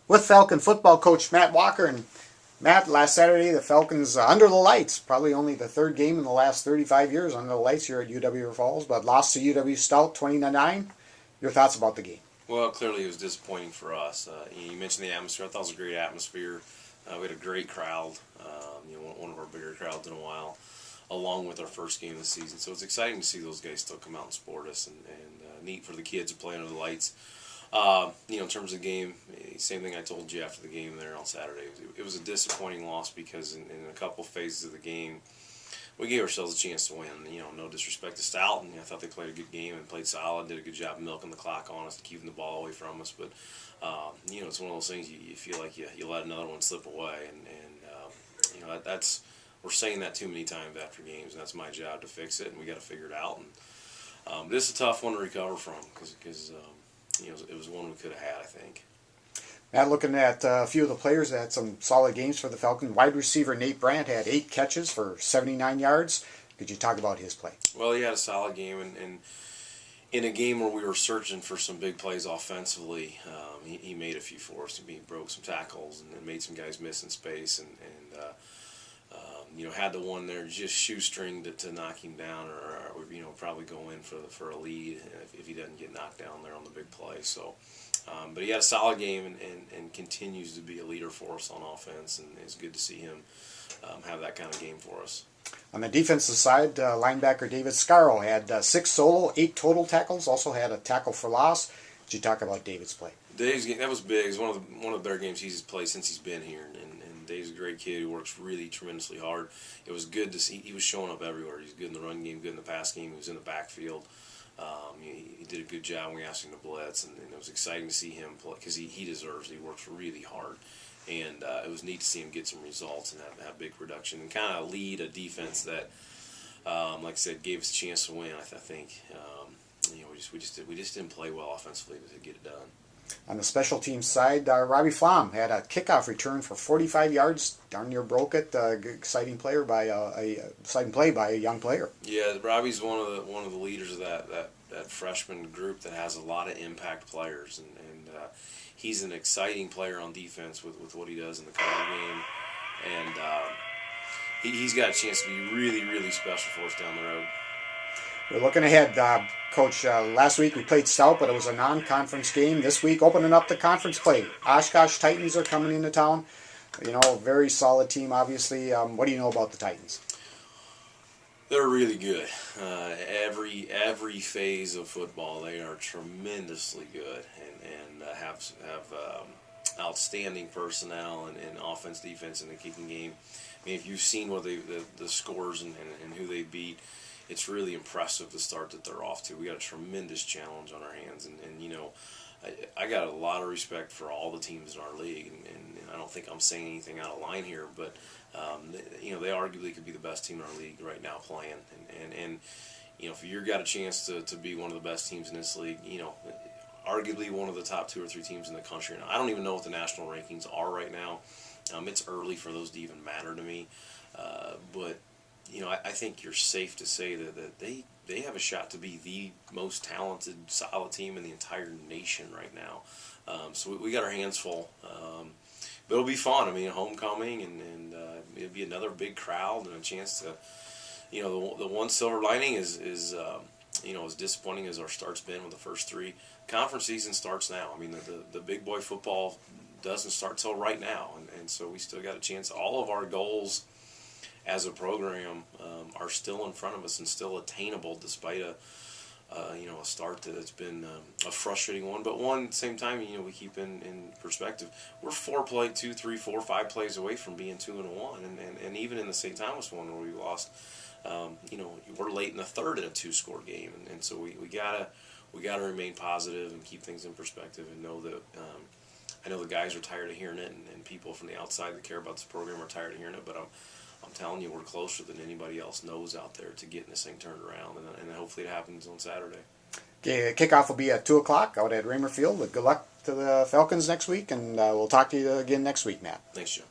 with Falcon football coach Matt Walker. And Matt, last Saturday the Falcons under the lights, probably only the third game in the last 35 years under the lights here at UW Falls, but lost to UW-Stout 20-9. Your thoughts about the game? Well, clearly it was disappointing for us. You mentioned the atmosphere. I thought it was a great atmosphere. We had a great crowd, one of our bigger crowds in a while, along with our first game of the season. So it's exciting to see those guys still come out and support us, and neat for the kids to play under the lights. In terms of the game, same thing I told you after the game there on Saturday. It was a disappointing loss because in a couple phases of the game, we gave ourselves a chance to win. No disrespect to Stout, and I thought they played a good game and played solid, did a good job milking the clock on us and keeping the ball away from us. But it's one of those things you feel like you let another one slip away, and that's we're saying that too many times after games, and that's my job to fix it, and we got to figure it out. And this is a tough one to recover from because it was one we could have had, I think. Matt, looking at a few of the players that had some solid games for the Falcons. Wide receiver Nate Brandt had 8 catches for 79 yards. Could you talk about his play? Well, he had a solid game, and in a game where we were searching for some big plays offensively, he made a few for us. He broke some tackles and made some guys miss in space, and had the one there just shoestring to knock him down, or probably go in for a lead if he doesn't get knocked down there on the big play. So, but he had a solid game and continues to be a leader for us on offense, and it's good to see him have that kind of game for us. On the defensive side, linebacker David Skaro had 6 solo, 8 total tackles. Also had a tackle for loss. Did you talk about David's play? Dave's game, that was big. It was one of the better games he's played since he's been here, and Dave's a great kid who works really tremendously hard. It was good to see. He was showing up everywhere. He's good in the run game, good in the pass game. He was in the backfield. He did a good job when we asked him to blitz, and it was exciting to see him play because he deserves it. He works really hard, and it was neat to see him get some results and have big production and kind of lead a defense that, like I said, gave us a chance to win. I think we just didn't play well offensively to get it done. On the special teams side, Robbie Flom had a kickoff return for 45 yards, darn near broke it. Exciting play by a young player. Yeah, Robbie's one of the leaders of that freshman group that has a lot of impact players, and he's an exciting player on defense with what he does in the cover game, and he's got a chance to be really, really special for us down the road. We're looking ahead, Coach. Last week we played Stout, but it was a non-conference game. This week, opening up the conference play. Oshkosh Titans are coming into town. Very solid team, obviously. What do you know about the Titans? They're really good. Every phase of football, they are tremendously good and have outstanding personnel and offense, defense, in the kicking game. I mean, if you've seen what the scores and who they beat, it's really impressive the start that they're off to. We got a tremendous challenge on our hands, and I got a lot of respect for all the teams in our league, and I don't think I'm saying anything out of line here, but they arguably could be the best team in our league right now playing, and if you've got a chance to be one of the best teams in this league, arguably one of the top 2 or 3 teams in the country. Now, I don't even know what the national rankings are right now. It's early for those to even matter to me, but I think you're safe to say that they have a shot to be the most talented, solid team in the entire nation right now. So we got our hands full. But it'll be fun. I mean, homecoming, and it'll be another big crowd and a chance to, the one silver lining is as disappointing as our start's been with the first 3. Conference season starts now. I mean, the big boy football doesn't start till right now, and so we still got a chance. All of our goals as a program are still in front of us and still attainable despite a start that's been a frustrating one, but one at the same time we keep in perspective. We're 2, 3, 4, 5 plays away from being 2-1, and even in the St. Thomas one where we lost, we're late in the third in a 2-score game, and so we gotta remain positive and keep things in perspective and know that. I know the guys are tired of hearing it, and people from the outside that care about this program are tired of hearing it, but I'm telling you, we're closer than anybody else knows out there to getting this thing turned around, and hopefully it happens on Saturday. Okay, kickoff will be at 2 o'clock out at Raymer Field. Good luck to the Falcons next week, and we'll talk to you again next week, Matt. Thanks, Joe.